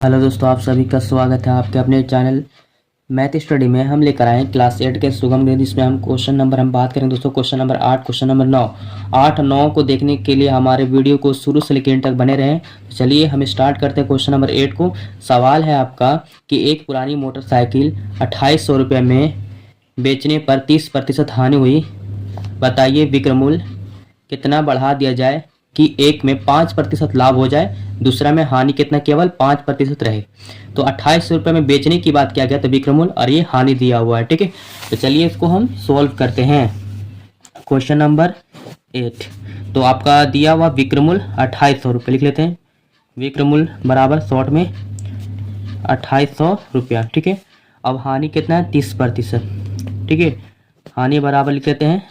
Hello दोस्तों, आप सभी का स्वागत है आपके अपने चैनल मैथ स्टडी में। हम लेकर आए क्लास 8 के सुगम गणित, जिसमें हम क्वेश्चन नंबर बात करेंगे दोस्तों। क्वेश्चन नंबर 8, क्वेश्चन नंबर 9, 8, 9 को देखने के लिए हमारे वीडियो को शुरू से लेकर तक बने रहें। तो चलिए हम स्टार्ट करते हैं क्वेश्चन नंबर 8 को। सवाल है आपका कि एक पुरानी मोटरसाइकिल 2800 रुपये में बेचने पर 30% हानि हुई। बताइए विक्रय मूल्य कितना बढ़ा दिया जाए कि एक में 5% लाभ हो जाए, दूसरा में हानि कितना केवल 5% रहे। तो 2800 रुपये में बेचने की बात किया गया तो विक्रय मूल्य, और ये हानि दिया हुआ है। ठीक है, तो चलिए इसको हम सॉल्व करते हैं। क्वेश्चन नंबर 8, तो आपका दिया हुआ विक्रय मूल्य 2800 रुपये लिख लेते हैं। विक्रय मूल्य बराबर शॉर्ट में 2800 रुपया। ठीक है, अब हानि कितना है 30%। ठीक है, हानि बराबर लिख लेते हैं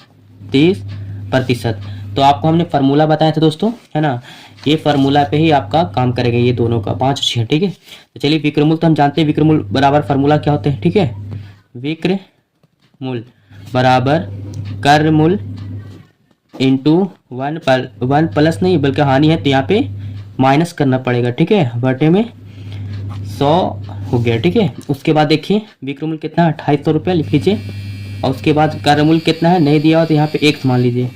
30%। तो आपको हमने फार्मूला बताया था दोस्तों, है ना। ये फार्मूला पे ही आपका काम करेगा, ये दोनों का 5 6। ठीक है, तो चलिए विक्रय मूल्य तो हम जानते हैं, विक्रय मूल्य बराबर फार्मूला क्या होते हैं। ठीक है, विक्रय मूल्य बराबर क्रय मूल्य इंटू 1 प्लस नहीं बल्कि हानि है तो यहाँ पे माइनस करना पड़ेगा। ठीक है, बटे में 100 हो गया। ठीक है, उसके बाद देखिए विक्रय मूल्य कितना 2800 रुपया लिख लीजिए, और उसके बाद क्रय मूल्य कितना है नहीं दिया हो तो यहाँ पे 1 मान लीजिए।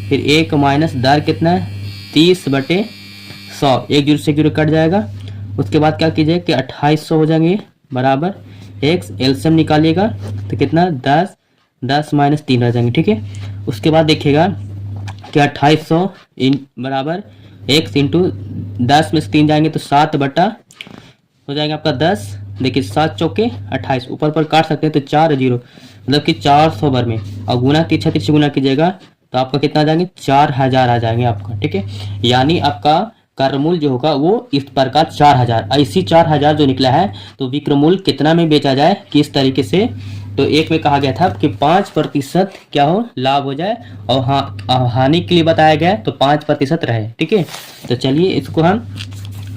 फिर 1 माइनस दर कितना है 30/100, 1 जीरो से 0 कट जाएगा। उसके बाद क्या कीजिए कि 2800 हो जाएंगे बराबर x, एलसीएम निकालिएगा तो कितना 10 माइनस 3 रह जाएंगे। ठीक है, उसके बाद देखिएगा कि 2800 बराबर x इंटू 10 में से 3 जाएंगे तो 7 बटा हो जाएगा आपका 10। देखिए 7 चौके 28, ऊपर पर काट सकते हैं तो 4 0 मतलब कि 400 भर में, और गुना 36 गुना कीजिएगा तो आपका कितना आ जाएंगे 4000 आ जाएंगे आपका। ठीक है, यानी आपका क्रय मूल्य जो होगा वो इस प्रकार 4000, ऐसी 4000 जो निकला है तो विक्रय मूल्य कितना में बेचा जाए किस तरीके से। तो एक में कहा गया था कि 5% क्या हो लाभ हो जाए, और हानि के लिए बताया गया तो 5% रहे। ठीक है, तो चलिए इसको हम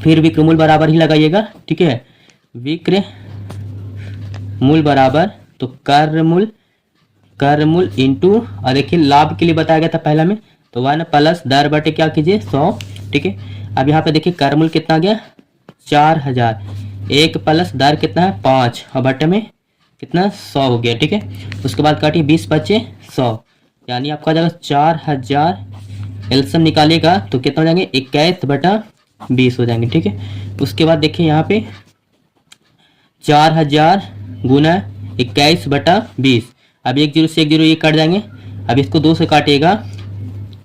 फिर विक्रय मूल्य बराबर ही लगाइएगा। ठीक है, विक्रय मूल्य बराबर तो क्रय मूल्य इंटू, और देखिए लाभ के लिए बताया गया था पहला में तो 1 प्लस दर बटे क्या कीजिए 100। ठीक है, अब यहाँ पे देखिए क्रय मूल्य कितना आ गया 4000, 1 प्लस दर कितना है 5, और बटे में कितना 100 हो गया। ठीक है, उसके बाद काटिए 20 बचे 100, यानी आपका आ जाएगा 4000। एलसीएम निकालिएगा तो कितना हो जाएंगे 21/20 हो जाएंगे। ठीक है, उसके बाद देखिए यहाँ पे 4000 गुना 21/20, अब 1 जीरो से 1 जीरो ये कट जाएंगे। अब इसको 2 से काटिएगा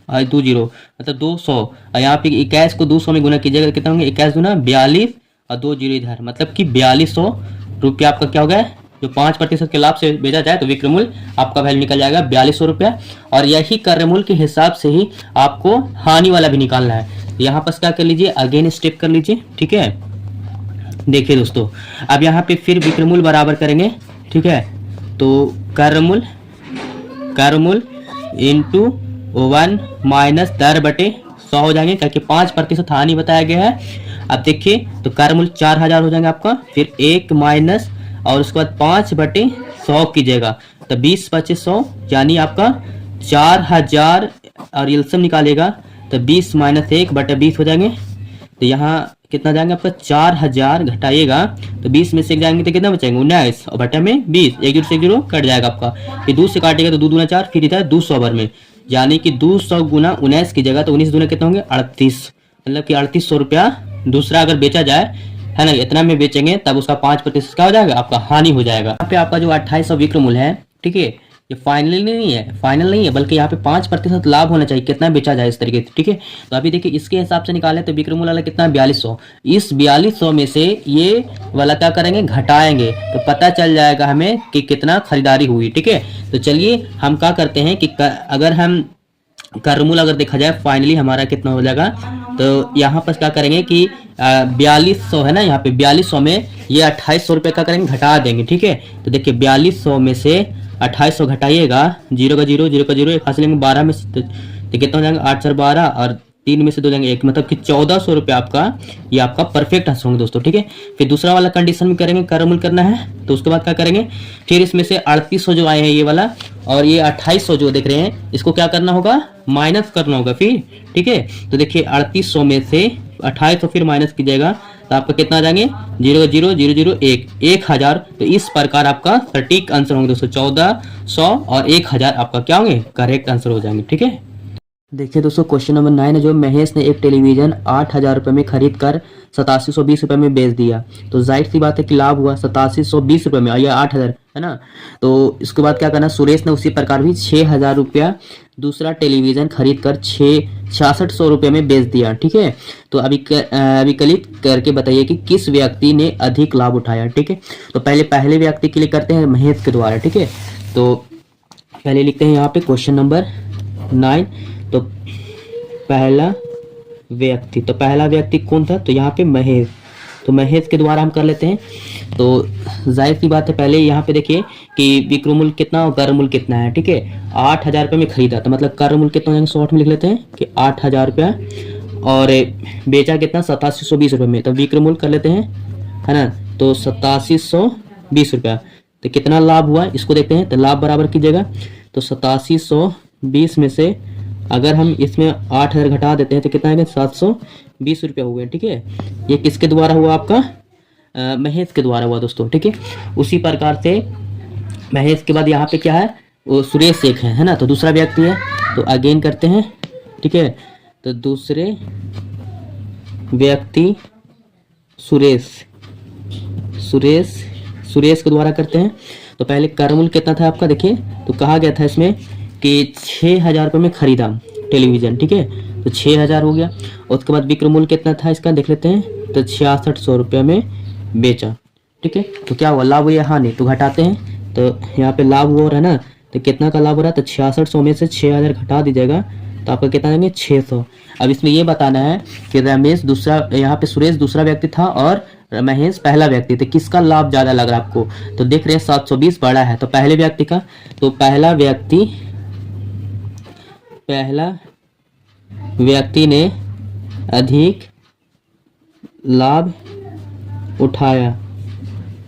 और 2 जीरो मतलब 200, और यहाँ पे 21 को 200 में गुना कीजिएगा तो कितना होंगे 21 गुना 42, और 2 जीरो इधर मतलब कि 4200 रुपया आपका क्या हो गया। जो 5% के लाभ से बेचा जाए तो विक्रय मूल्य आपका वैल्यू निकल जाएगा 4200 रुपया। और यही क्रय मूल्य के हिसाब से ही आपको हानि वाला भी निकालना है। यहाँ पर क्या कर लीजिए अगेन स्टेप कर लीजिए। ठीक है, देखिए दोस्तों अब यहाँ पे फिर विक्रय मूल्य बराबर करेंगे। ठीक है, तो क्रय मूल्य इंटू 1 माइनस दर बटे 100 हो जाएंगे, क्योंकि 5% हानि बताया गया है। अब देखिए तो क्रय मूल्य 4000 हो जाएंगे आपका, फिर 1 माइनस और उसके बाद 5/100 कीजिएगा तो 20 25 100, यानी आपका 4000, और एलसीएम निकालेगा तो 20 माइनस 1/20 हो जाएंगे। तो यहाँ कितना जाएंगे आपका 4000 घटाइएगा तो 20 में से जाएंगे तो कितना बचेंगे 19, और बटा में 20, 1 जीरो से 1 जीरो कट जाएगा आपका। फिर 2 से काटेगा तो 2 दूना 4, फिर इधर 200 भर में, यानी कि 200 गुना 19 की जगह तो 19 दूना कितना होंगे 38, मतलब कि 3800 रुपया दूसरा अगर बेचा जाए, है ना, इतना में बेचेंगे तब उसका 5% क्या हो जाएगा आपका हानि हो जाएगा। यहाँ पे आपका जो 2800 विक्रय मूल्य है, ठीक है, ये फाइनल नहीं है बल्कि यहाँ पे 5% लाभ होना चाहिए कितना बेचा जाए इस तरीके से। ठीक है, तो अभी देखिए इसके हिसाब से निकालें तो विक्रय मूल्य वाला कितना 4200, इस 4200 में से ये वाला क्या करेंगे घटाएंगे तो पता चल जाएगा हमें कि कितना खरीदारी हुई। ठीक है, तो चलिए हम क्या करते हैं कि अगर हम क्रय मूल्य अगर देखा जाए फाइनली हमारा कितना हो जाएगा, तो यहाँ पर क्या करेंगे कि 4200 है ना, यहाँ पे 4200 में ये 2800 रुपये का करेंगे घटा देंगे। ठीक है, तो देखिए 4200 में से 2800 घटाइएगा, 0 का 0 0 का 0 एक हासिल 12 में से तो कितना हो जाएगा 8 4 12, और 3 में से 2 जाएंगे 1, मतलब कि 1400 रुपये आपका ये आपका परफेक्ट आंसर होंगे दोस्तों। ठीक है, फिर दूसरा वाला कंडीशन में करेंगे क्रय मूल्य करना है तो उसके बाद क्या करेंगे फिर इसमें से 3800 जो आए हैं ये वाला, और ये 2800 जो देख रहे हैं इसको क्या करना होगा माइनस करना होगा फिर। ठीक है, तो देखिए 3800 में से 2800 फिर माइनस कीजिएगा तो आपका कितना आ जाएंगे 0,0,0,0,1 1000। तो इस प्रकार आपका सटीक आंसर होंगे दोस्तों 1400 और 1000 आपका क्या होंगे करेक्ट आंसर हो जाएंगे। ठीक है, देखिए दोस्तों क्वेश्चन नंबर 9 है जो महेश ने एक टेलीविजन 8,000 रुपये में खरीद कर 8720 रुपये में बेच दिया। तो जाहिर सी बात है कि लाभ हुआ 8720 रुपये में और यह 8,000 है ना। तो इसके बाद क्या करना, सुरेश ने उसी प्रकार भी 6,000 रुपया दूसरा टेलीविजन खरीद कर 6600 रुपये में बेच दिया। ठीक है, तो अभिकलित करके बताइए कि किस व्यक्ति ने अधिक लाभ उठाया। ठीक है, तो पहले व्यक्ति के लिए करते हैं महेश के द्वारा। ठीक है, तो पहले लिखते हैं यहाँ पे क्वेश्चन नंबर 9। तो पहला व्यक्ति कौन था, तो यहाँ पे महेश। तो महेश के द्वारा हम कर लेते हैं। तो जाहिर सी बात है पहले यहाँ पे देखिए कि विक्रय मूल्य कितना और कर मूल्य कितना है। ठीक है, 8,000 रुपये में खरीदा तो मतलब कर मूल्य कितना हो जाएंगे, शॉर्ट में लिख लेते हैं कि 8,000 रुपया और बेचा कितना 8720 रुपये में। तो विक्रय मूल्य कर लेते हैं है ना, तो 8720 रुपया। तो कितना लाभ हुआ इसको देखते हैं। तो लाभ बराबर कीजिएगा, तो 8720 में से अगर हम इसमें 8,000 घटा देते हैं तो कितना आएगा 720 रुपया हो गया। ठीक है, ये किसके द्वारा हुआ आपका महेश के द्वारा हुआ दोस्तों। ठीक है, उसी प्रकार से महेश के बाद यहाँ पे क्या है वो सुरेश एक है ना, तो दूसरा व्यक्ति है। तो अगेन करते हैं। ठीक है, तो दूसरे व्यक्ति सुरेश के द्वारा करते हैं। तो पहले कर मूल्य कितना था आपका, देखिए तो कहा गया था इसमें कि 6,000 रुपये में खरीदा टेलीविजन। ठीक है, तो 6,000 हो गया। उसके बाद विक्रय मूल्य कितना था इसका देख लेते हैं, तो 6600 रुपये में बेचा। ठीक है, तो क्या हुआ लाभ हुआ हानि, तो घटाते हैं। तो यहाँ पे लाभ हुआ है ना, तो कितना का लाभ हो रहा है, तो 6600 में से 6,000 घटा दीजिएगा तो आपका कितना देंगे 600। अब इसमें ये बताना है कि रमेश दूसरा, यहाँ पे सुरेश दूसरा व्यक्ति था और महेश पहला व्यक्ति, तो किसका लाभ ज्यादा लग रहा है आपको, तो देख रहे हैं 720 बड़ा है तो पहले व्यक्ति का। तो पहला व्यक्ति ने अधिक लाभ उठाया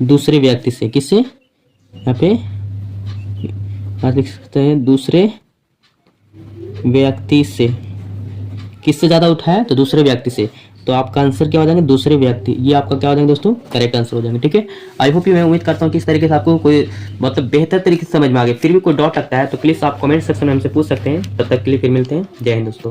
दूसरे व्यक्ति से। किससे, यहाँ पे लिख सकते हैं दूसरे व्यक्ति से। किससे ज्यादा उठाया, तो दूसरे व्यक्ति से। तो आपका आंसर क्या हो जाएंगे दूसरे व्यक्ति, ये आपका क्या हो जाएंगे दोस्तों करेक्ट आंसर हो जाएंगे। ठीक है, आई होप मैं उम्मीद करता हूँ कि इस तरीके से आपको कोई मतलब बेहतर तरीके से समझ में आ गया। फिर भी कोई डाउट लगता है तो प्लीज आप कमेंट सेक्शन में हमसे पूछ सकते हैं। तब तक के लिए फिर मिलते हैं, जय हिंद दोस्तों।